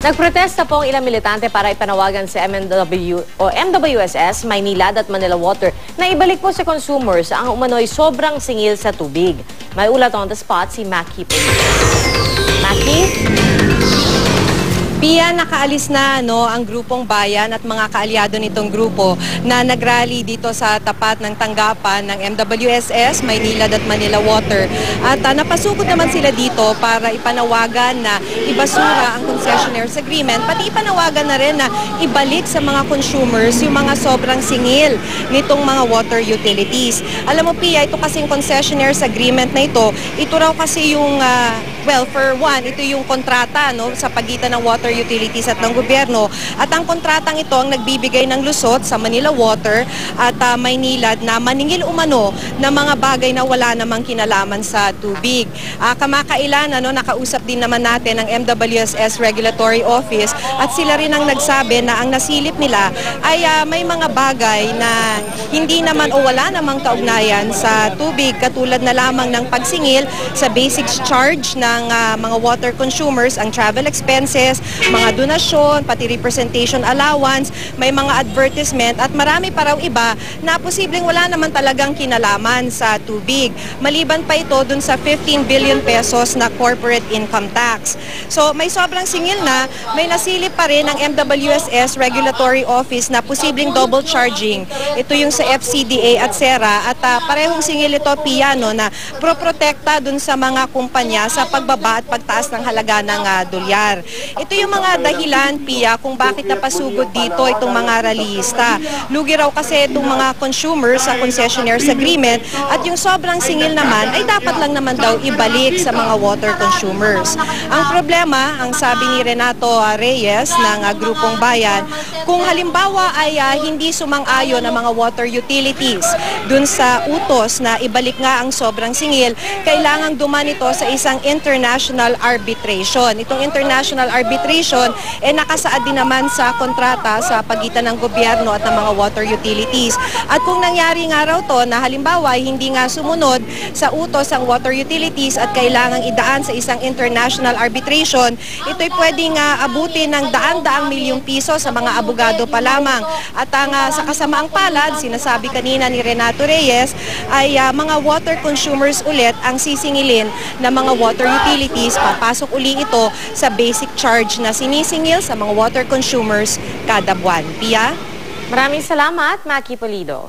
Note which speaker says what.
Speaker 1: Nagprotesta po ang ilang militante para ipanawagan sa MWSS, Maynilad at Manila Water na ibalik po sa consumers ang umano'y sobrang singil sa tubig. May ulat on the spot si Mackie. Mackie?
Speaker 2: Pia, nakaalis na ang grupong bayan at mga kaalyado nitong grupo na nagrally dito sa tapat ng tanggapan ng MWSS, Maynilad at Manila Water. At napasugod naman sila dito para ipanawagan na ibasura ang concessionaires agreement, pati ipanawagan na rin na ibalik sa mga consumers yung mga sobrang singil nitong mga water utilities. Alam mo Pia, ito kasing concessionaires agreement na ito raw kasi yung, well, for one, ito yung kontrata sa pagitan ng water utilities at ng gobyerno. At ang kontratang ito ang nagbibigay ng lusot sa Manila Water at Maynilad na maningil umano ng mga bagay na wala namang kinalaman sa tubig. Kamakailan, nakausap din naman natin ang MWSS Regulatory Office at sila rin ang nagsabi na ang nasilip nila ay may mga bagay na hindi naman o wala namang kaugnayan sa tubig, katulad na lamang ng pagsingil sa basic charge ng mga water consumers, ang travel expenses, mga donasyon, pati representation allowance, may mga advertisement at marami pa raw iba na posibleng wala naman talagang kinalaman sa tubig. Maliban pa ito dun sa 15 billion pesos na corporate income tax. So may sobrang singil na, may nasilip pa rin ang MWSS Regulatory Office na posibleng double charging. Ito yung sa FCDA at SERA at parehong singil ito, Pia, na proprotekta dun sa mga kumpanya sa pagbaba at pagtaas ng halaga ng dolyar. Ito yung mga dahilan, Pia, kung bakit napasugod dito itong mga rallyista. Lugi raw kasi itong mga consumers sa concessionaires agreement at yung sobrang singil naman ay dapat lang naman daw ibalik sa mga water consumers. Ang problema, ang sabi ni Renato Reyes ng Grupong Bayan, kung halimbawa ay hindi sumang-ayon ang mga water utilities dun sa utos na ibalik nga ang sobrang singil, kailangang duman ito sa isang international arbitration. Itong international arbitration nakasaad din naman sa kontrata sa pagitan ng gobyerno at ng mga water utilities. At kung nangyari nga raw to na halimbawa hindi nga sumunod sa utos ang water utilities at kailangang idaan sa isang international arbitration, ito'y pwedeng abutin ng daan-daang milyong piso sa mga abogado pa lamang. At sa kasamaang palad, sinasabi kanina ni Renato Reyes, ay mga water consumers ulit ang sisingilin ng mga water utilities. Papasok uli ito sa basic charge na sinisingil sa mga water consumers kada buwan. Pia?
Speaker 1: Maraming salamat, Mackie Pulido.